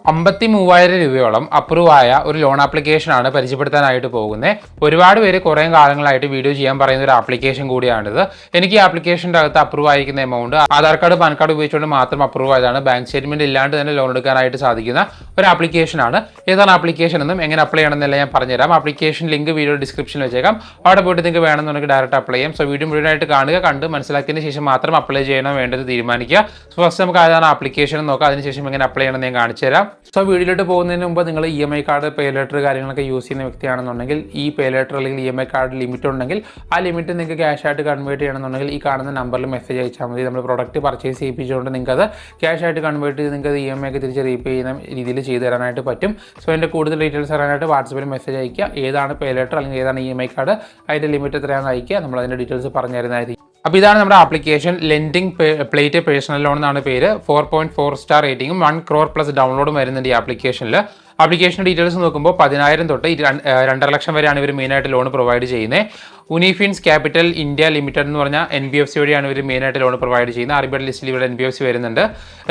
53,000 രൂപയോളം അപ്രൂവ് ആയ ഒരു ലോൺ ആപ്ലിക്കേഷനാണ് പരിചയപ്പെടുത്താനായിട്ട് പോകുന്നത്. ഒരുപാട് പേര് കുറേ കാലങ്ങളായിട്ട് വീഡിയോ ചെയ്യാൻ പറയുന്ന ഒരു ആപ്ലിക്കേഷൻ കൂടിയാണിത്. എനിക്ക് ഈ ആപ്ലിക്കേഷൻ്റെ അകത്ത് അപ്രൂവ് ആയിരിക്കുന്ന amount Aadhaar card pan card ഉപയോഗിച്ചുകൊണ്ട് മാത്രം അപ്രൂവ് ആയതാണ്. ബാങ്ക് സ്റ്റേറ്റ്മെന്റ് ഇല്ലാണ്ട് തന്നെ ലോൺ എടുക്കാനായിട്ട് സാധിക്കുന്ന ഒരു ആപ്ലിക്കേഷനാണ്. ഏതാണ് ആപ്ലിക്കേഷൻ എന്നും എങ്ങനെ അപ്ലൈ ചെയ്യണമെന്നല്ല ഞാൻ പറഞ്ഞുതരാം. ആപ്ലിക്കേഷൻ ലിങ്ക് വീഡിയോ ഡിസ്ക്രിപ്ഷനിൽ വെച്ചേക്കാം. അവിടെ പോയിട്ട് നിങ്ങൾക്ക് വേണമെന്നുണ്ടെങ്കിൽ ഡയറക്റ്റ് അപ്ലൈ ചെയ്യാം. സോ വീഡിയോ മുഴുവനായിട്ട് കാണുക, കണ്ട് മനസ്സിലാക്കിയതിന് ശേഷം മാത്രം അപ്ലൈ ചെയ്യണോ വേണ്ടത് തീരുമാനിക്കുക. സോ ഫസ്റ്റ് നമുക്ക് ഏതാണ് ആപ്ലിക്കേഷൻ നോക്കാം, അതിനുശേഷം എങ്ങനെ അപ്ലൈ ചെയ്യണമെന്ന് ഞാൻ കാണിച്ചു തരാം. സോ വീഡിയോയിലോട്ട് പോകുന്നതിന് മുമ്പ് നിങ്ങൾ EMI കാർഡ്, പേ ലെറ്റർ കാര്യങ്ങളൊക്കെ യൂസ് ചെയ്യുന്ന വ്യക്തിയാണെന്നുണ്ടെങ്കിൽ ഈ പേ ലെറ്റർ അല്ലെങ്കിൽ EMI കാർഡ് ലിമിറ്റ് ഉണ്ടെങ്കിൽ ആ ലിമിറ്റ് നിങ്ങൾക്ക് ക്യാഷ് ആയിട്ട് കൺവേർട്ട് ചെയ്യണമെന്നുണ്ടെങ്കിൽ ഈ കാണുന്ന നമ്പറിൽ മെസ്സേജ് അയച്ചാൽ മതി. നമ്മൾ പ്രൊഡക്റ്റ് പർച്ചേസ് ചെയ്യിപ്പിച്ചുകൊണ്ട് നിങ്ങൾക്ക് അത് ക്യാഷ് ആയിട്ട് കൺവേർട്ട് ചെയ്ത് നിങ്ങൾക്ക് EMI ഒക്കെ തിരിച്ച് റീപേ ചെയ്യുന്ന രീതിയിൽ ചെയ്തു തരാനായിട്ട് പറ്റും. സോ എൻ്റെ കൂടുതൽ ഡീറ്റെയിൽസ് അറിയാനായിട്ട് വാട്സപ്പിൽ മെസ്സേജ് അയക്കുക. ഏതാണ് പേ ലെറ്റർ അല്ലെങ്കിൽ ഏതാണ് EMI കാർഡ്, അതിൻ്റെ ലിമിറ്റ് എത്രയാണെന്ന് അയക്കുക. നമ്മൾ അതിൻ്റെ ഡീറ്റെയിൽസ് പറഞ്ഞു തരുന്നതായിരിക്കും. അപ്പോൾ ഇതാണ് നമ്മുടെ application. Lending plate personal loan എന്നാണ് പേര്. 4.4 സ്റ്റാർ റേറ്റിംഗും 1 crore പ്ലസ് ഡൗൺലോഡും വരുന്നുണ്ട് ഈ ആപ്ലിക്കേഷനിൽ. ആപ്ലിക്കേഷൻ ഡീറ്റെയിൽസ് നോക്കുമ്പോൾ 10,000 തൊട്ട് 2.5 ലക്ഷം വരെയാണ് ഇവർ മെയിനായിട്ട് ലോൺ പ്രൊവൈഡ് ചെയ്യുന്നത്. ഉനിഫിൻസ് ക്യാപിറ്റൽ ഇന്ത്യ ലിമിറ്റഡ് എന്ന് പറഞ്ഞാൽ NBFC വഴിയാണ് ഇവർ മെയിനായിട്ട് ലോൺ പ്രൊവൈഡ് ചെയ്യുന്നത്. RBI ലിസ്റ്റിൽ ഇവിടെ NBFC വരുന്നുണ്ട്.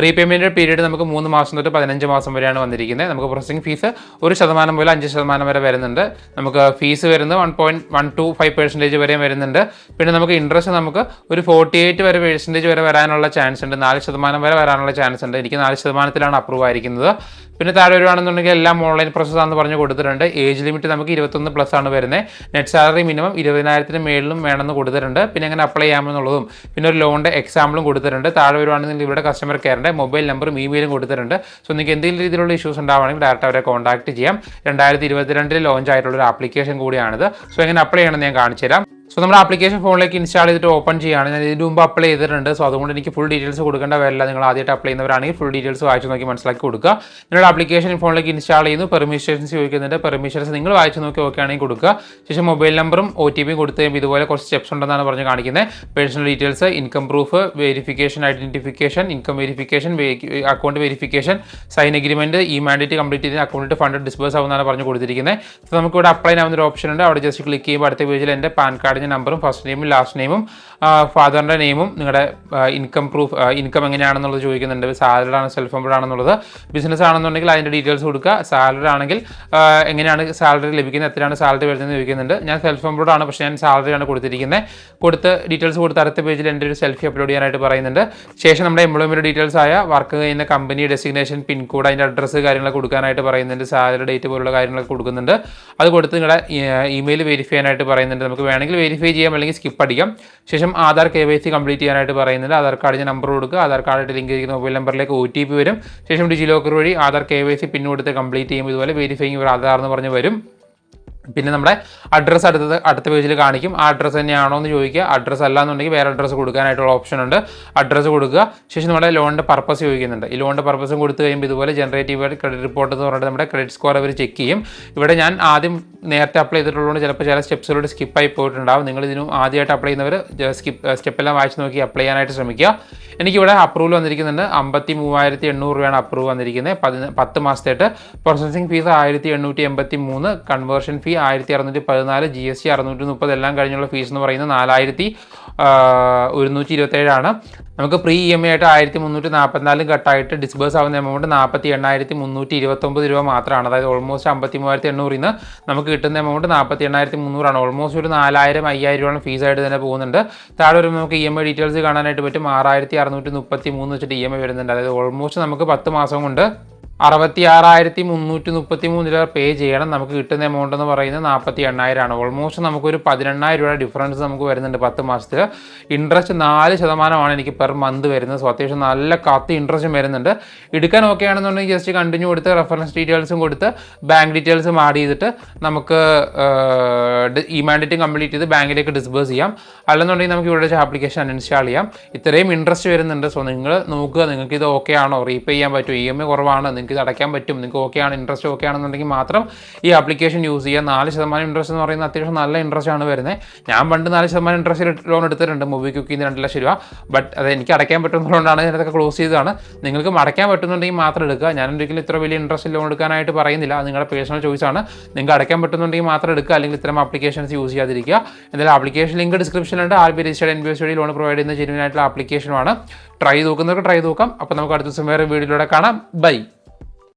റീപേയ്മെൻറ്റ് പീരീഡ് നമുക്ക് 3 മാസം തൊട്ട് 15 മാസം വരെയാണ് വന്നിരിക്കുന്നത്. നമുക്ക് പ്രോസസ്സിംഗ് ഫീസ് 1% മുതൽ 5% വരെ വരുന്നുണ്ട്. നമുക്ക് ഫീസ് വരുന്നത് 1.125% വരെ വരുന്നുണ്ട്. പിന്നെ നമുക്ക് ഇൻട്രസ്റ്റ് നമുക്ക് ഒരു 48% വരെ വരാനുള്ള ചാൻസ് ഉണ്ട്. 4% വരെ വരാനുള്ള ചാൻസ് ഉണ്ട്. എനിക്ക് 4%ലാണ് അപ്രൂവ് ആയിരിക്കുന്നത്. പിന്നെ താഴെ വരുവാണെന്നുണ്ടെങ്കിൽ എല്ലാം ഓൺലൈൻ പ്രോസസ്സാണെന്ന് പറഞ്ഞ് കൊടുത്തിട്ടുണ്ട്. ഏജ് ലിമിറ്റ് നമുക്ക് 21+ ആണ് വരുന്നത്. നെറ്റ് സാലറി മിനിമം 20,000 മേളിലും വേണമെന്ന് കൊടുത്തിട്ടുണ്ട്. പിന്നെ എങ്ങനെ അപ്ലൈ ചെയ്യാമെന്നുള്ളതും പിന്നെ ഒരു ലോണിൻ്റെ എക്സാമ്പിളും കൊടുത്തിട്ടുണ്ട്. താഴെ വരുവാണെങ്കിൽ ഇവിടെ കസ്റ്റമർ കെയറിൻ്റെ മൊബൈൽ നമ്പറും ഇമെയിലും കൊടുത്തിട്ടുണ്ട്. സോ നിങ്ങൾക്ക് എന്തെങ്കിലും രീതിയിലുള്ള ഇഷ്യൂസ് ഉണ്ടാവുകയാണെങ്കിൽ ഡയറക്റ്റ് അവരെ കോൺടാക്ട് ചെയ്യാം. 2022 ലോഞ്ച് ആയിട്ടുള്ള ഒരു ആപ്ലിക്കേഷൻ കൂടിയാണിത്. സോ എങ്ങനെ അപ്ലൈ ചെയ്യണമെന്ന് ഞാൻ കാണിച്ചു തരാം. സോ നമ്മുടെ ആപ്ലിക്കേഷൻ ഫോണിലേക്ക് ഇൻസ്റ്റാൾ ചെയ്തിട്ട് ഓപ്പൺ ചെയ്യുകയാണ്. ഞാൻ ഇതിന് മുമ്പ് അപ്ലൈ ചെയ്തിട്ടുണ്ട്. സോ അതുകൊണ്ട് എനിക്ക് ഫുൾ ഡീറ്റെയിൽസ് കൊടുക്കേണ്ട വരില്ല. നിങ്ങൾ ആദ്യമായിട്ട് അപ്ലൈ ചെയ്യുന്നവരാണെങ്കിൽ ഫുൾ ഡീറ്റെയിൽസ് വായിച്ച് നോക്കി മനസ്സിലാക്കി കൊടുക്കുക. നിങ്ങളുടെ ആപ്ലിക്കേഷൻ ഫോണിലേക്ക് ഇൻസ്റ്റാൾ ചെയ്യുന്നു. പെർമിഷൻസ് ചോദിക്കുന്നുണ്ട്. പെർമിഷൻസ് നിങ്ങൾ വായിച്ച് നോക്കി ഓക്കെ ആണെങ്കിൽ കൊടുക്കുക. ശേഷം മൊബൈൽ നമ്പറും OTP കൊടുത്ത് കഴിയുമ്പോൾ ഇതുപോലെ കുറച്ച് സ്റ്റെപ്സ് ഉണ്ടെന്നാണ് പറഞ്ഞ് കാണിക്കുന്നത്. Personal details, income proof, verification, identification, income verification, account verification, sign agreement, e mandate complete ചെയ്ത് അക്കൗണ്ട് ഫണ്ട് ഡിസ്ബേഴ്സ് ആവുന്നതാണ് പറഞ്ഞ് കൊടുത്തിരിക്കുന്നത്. സോ നമുക്കിവിടെ അപ്ലൈ ആവുന്ന ഒരു ഓപ്ഷൻ ഉണ്ട്. അവിടെ ജസ്റ്റ് ക്ലിക്ക് ചെയ്യുമ്പോൾ അടുത്ത പേജിൽ എൻ്റെ പാൻ കാർഡിൻ്റെ നമ്പറും ഫസ്റ്റ് നെയിമും ലാസ്റ്റ് നെയിമും ഫാദറിൻ്റെ നെയിമും നിങ്ങളുടെ ഇൻകം പ്രൂഫ്, ഇൻകം എങ്ങനെയാണെന്നുള്ളത് ചോദിക്കുന്നുണ്ട്. സാലറി ആണ്, സെൽഫ് എംപ്ലോയ്ഡ് ആണെന്നുള്ളത്. ബിസിനസ് ആണെന്നുണ്ടെങ്കിൽ അതിൻ്റെ ഡീറ്റെയിൽസ് കൊടുക്കുക. സാലറി ആണെങ്കിൽ എങ്ങനെയാണ് സാലറി ലഭിക്കുന്നത്, എത്രയാണ് സാലറി വരുന്നത് ചോദിക്കുന്നുണ്ട്. ഞാൻ സെൽഫ് എംപ്ലോയ്ഡ് ആണ്, പക്ഷേ ഞാൻ സാലറിയാണ് കൊടുത്തിരിക്കുന്നത്. കൊടുത്ത് ഡീറ്റെയിൽസ് കൊടുത്ത് അടുത്ത പേജിൽ എൻ്റെ ഒരു സെൽഫി അപ്ലോഡ് ചെയ്യാനായിട്ട് പറയുന്നുണ്ട്. ശേഷം നമ്മുടെ എംപ്ലോയ്മെൻറ്റ് ഡീറ്റെയിൽസ് ആയ വർക്ക് ചെയ്യുന്ന കമ്പനി, ഡെസിഗ്നേഷൻ, പിൻകോഡ്, അതിൻ്റെ അഡ്രസ്സ് കാര്യങ്ങളൊക്കെ കൊടുക്കാനായിട്ട് പറയുന്നുണ്ട്. സാലറി ഡേറ്റ് പോലുള്ള കാര്യങ്ങളൊക്കെ കൊടുക്കുന്നുണ്ട്. അത് കൊടുത്ത് നിങ്ങളുടെ ഇമെയിൽ വെരിഫൈ ചെയ്യാനായിട്ട് പറയുന്നുണ്ട്. നമുക്ക് വേണമെങ്കിൽ വെരിഫൈ ചെയ്യാം, അല്ലെങ്കിൽ സ്കിപ്പ് അടിക്കാം. ശേഷം ആധാർ KYC കംപ്ലീറ്റ് ചെയ്യാനായിട്ട് പറയുന്നുണ്ട്. ആധാർ കാർഡിൻ്റെ നമ്പർ കൊടുക്കുക. ആധാർ കാർഡായിട്ട് ലിങ്ക് ചെയ്തിരിക്കുന്ന മൊബൈൽ നമ്പറിലേക്ക് OTP വരും. ശേഷം ഡിജിലോക്കർ വഴി ആധാർ KYC പിൻ കൊടുത്ത് കംപ്ലീറ്റ് ചെയ്യുമ്പോൾ ഇതുപോലെ വെരിഫൈങ് യുവർ ആധാർ എന്ന് പറഞ്ഞ് വരും. പിന്നെ നമ്മുടെ അഡ്രസ്സ് അടുത്ത പേജിൽ കാണിക്കും. ആ അഡ്രസ്സ് തന്നെയാണോ എന്ന് ചോദിക്കുക. അഡ്രസ്സ് അല്ല എന്നുണ്ടെങ്കിൽ വേറെ അഡ്രസ്സ് കൊടുക്കാനായിട്ടുള്ള ഓപ്ഷൻ ഉണ്ട്. അഡ്രസ്സ് കൊടുക്കുക. ശേഷം നമ്മുടെ ലോണിൻ്റെ പർപ്പസ് ചോദിക്കുന്നുണ്ട്. ഈ ലോണിൻ്റെ പർപ്പസും കൊടുത്തു കഴിയുമ്പോൾ ഇതുപോലെ ജനറേറ്റീവ് ക്രെഡിറ്റ് റിപ്പോർട്ട് എന്ന് പറഞ്ഞിട്ട് നമ്മുടെ ക്രെഡിറ്റ് സ്കോർ അവർ ചെക്ക് ചെയ്യും. ഇവിടെ ഞാൻ ആദ്യം നേരത്തെ അപ്ലൈ ചെയ്തിട്ടുള്ളതുകൊണ്ട് ചിലപ്പോൾ ചില സ്റ്റെപ്സിലൂടെ സ്കിപ്പായി പോയിട്ടുണ്ടാവും. നിങ്ങൾ ഇതിനും ആദ്യമായിട്ട് അപ്ലൈ ചെയ്യുന്നവർ സ്റ്റെപ്പെല്ലാം വായിച്ച് നോക്കി അപ്ലൈ ചെയ്യാനായിട്ട് ശ്രമിക്കുക. എനിക്കിവിടെ അപ്രൂവൽ വന്നിരിക്കുന്നുണ്ട്. 53,800 രൂപയാണ് അപ്രൂവ് വന്നിരിക്കുന്നത്. 10 മാസത്തേട്ട്. പ്രോസസ്സിംഗ് ഫീസ് 1,883, കൺവേർഷൻ ഫീ 1,614, GST 630 എല്ലാം കഴിഞ്ഞുള്ള ഫീസ് എന്ന് പറയുന്നത് 4,127 നമുക്ക് പ്രീ EMI ആയിട്ട് 1,344 കട്ടായിട്ട് ഡിസ്ബേഴ്സ് ആവുന്ന എമൗണ്ട് 48,329 രൂപ മാത്രമാണ്. അതായത് ഓൾമോസ്റ്റ് 53,800 നമുക്ക് കിട്ടുന്ന എമൗണ്ട് 48,300. ഓൾമോസ്റ്റ് ഒരു 4,000-5,000 രൂപയാണ് ഫീസായിട്ട് തന്നെ പോകുന്നുണ്ട്. താഴെ വരുമ്പോൾ നമുക്ക് EMI ഡീറ്റെയിൽസ് കാണാനായിട്ട് പറ്റും. 6,633 വെച്ചിട്ട് EMI വരുന്നുണ്ട്. അതായത് ഓൾമോസ്റ്റ് നമുക്ക് 10 മാസം കൊണ്ട് 66,333 രൂപ പേ ചെയ്യണം. നമുക്ക് കിട്ടുന്ന എമൗണ്ട് എന്ന് പറയുന്നത് 48,000 ആണ്. ഓൾമോസ്റ്റ് നമുക്കൊരു 18,000 രൂപ ഡിഫറൻസ് നമുക്ക് വരുന്നുണ്ട് 10 മാസത്തിൽ. ഇൻട്രസ്റ്റ് 4% എനിക്ക് പെർ മന്ത് വരുന്നത്. സോ അത്യാവശ്യം നല്ല ഇൻട്രസ്റ്റും വരുന്നുണ്ട്. എടുക്കാൻ ഓക്കെ ആണെന്നുണ്ടെങ്കിൽ ജസ്റ്റ് കണ്ടിന്യൂ കൊടുത്ത് റെഫറൻസ് ഡീറ്റെയിൽസും കൊടുത്ത് ബാങ്ക് ഡീറ്റെയിൽസും ആഡ് ചെയ്തിട്ട് നമുക്ക് ഈ മാൻഡേറ്റ് കംപ്ലീറ്റ് ചെയ്ത് ബാങ്കിലേക്ക് ഡിസ്ബേഴ്സ് ചെയ്യാം. അല്ലെന്നുണ്ടെങ്കിൽ നമുക്ക് ഇവിടെ ആപ്ലിക്കേഷൻ അൺഇൻസ്റ്റാൾ ചെയ്യാം. ഇത്രയും ഇൻട്രസ്റ്റ് വരുന്നുണ്ട്. സോ നിങ്ങൾ നോക്കുക, നിങ്ങൾക്ക് ഇത് ഓക്കെ ആണോ, റീപേ ചെയ്യാൻ പറ്റുമോ, EMI കുറവാണ്, ഇത് അടയ്ക്കാൻ പറ്റും, നിങ്ങൾക്ക് ഓക്കെ ആണ്, ഇൻട്രസ്റ്റ് ഓക്കെ ആണെന്നുണ്ടെങ്കിൽ മാത്രം ഈ ആപ്ലിക്കേഷൻ യൂസ് ചെയ്യുക. 4% ഇൻട്രസ്റ്റ് എന്ന് പറയുന്നത് അത്യാവശ്യം നല്ല ഇൻട്രസ്റ്റ് ആണ് വരുന്നത്. ഞാൻ പണ്ട് 4% ഇൻട്രസ്റ്റ് ലോൺ എടുത്തിട്ടുണ്ട് മൊബിക്വിക്കിൽ നിന്ന് 2 ലക്ഷം രൂപ. ബട്ട് അത് എനിക്ക് അടയ്ക്കാൻ പറ്റുന്നതുകൊണ്ടാണ് ഞാനതൊക്കെ ക്ലോസ് ചെയ്തതാണ്. നിങ്ങൾക്കും അടയ്ക്കാൻ പറ്റുന്നുണ്ടെങ്കിൽ മാത്രം എടുക്കുക. ഞാൻ ഒരിക്കലും ഇത്ര വലിയ ഇൻട്രസ്റ്റ് ലോൺ എടുക്കാനായിട്ട് പറയുന്നില്ല. അത് നിങ്ങളുടെ പേഴ്സണൽ ചോയ്സാണ്. നിങ്ങൾക്ക് അടയ്ക്കാൻ പറ്റുന്നുണ്ടെങ്കിൽ മാത്രം എടുക്കുക, അല്ലെങ്കിൽ ഇത്തരം ആപ്ലിക്കേഷൻസ് യൂസ് ചെയ്യാതിരിക്കുക. എന്തായാലും ആപ്ലിക്കേഷൻ ലിങ്ക് ഡിസ്ക്രിപ്ഷനിലുണ്ട്. RBI രജിസ്റ്റേർഡ് NBFC വഴി ലോൺ പ്രൊവൈഡ് ചെയ്യുന്ന ജെന്യുവൻ ആയിട്ടുള്ള ആപ്ലിക്കേഷനാണ്. ട്രൈ നോക്കുന്നവർക്ക് ട്രൈ നോക്കാം. അപ്പോൾ നമുക്ക് അടുത്ത ദിവസം വേറെ വീഡിയോയിലൂടെ കാണാം. ബൈ.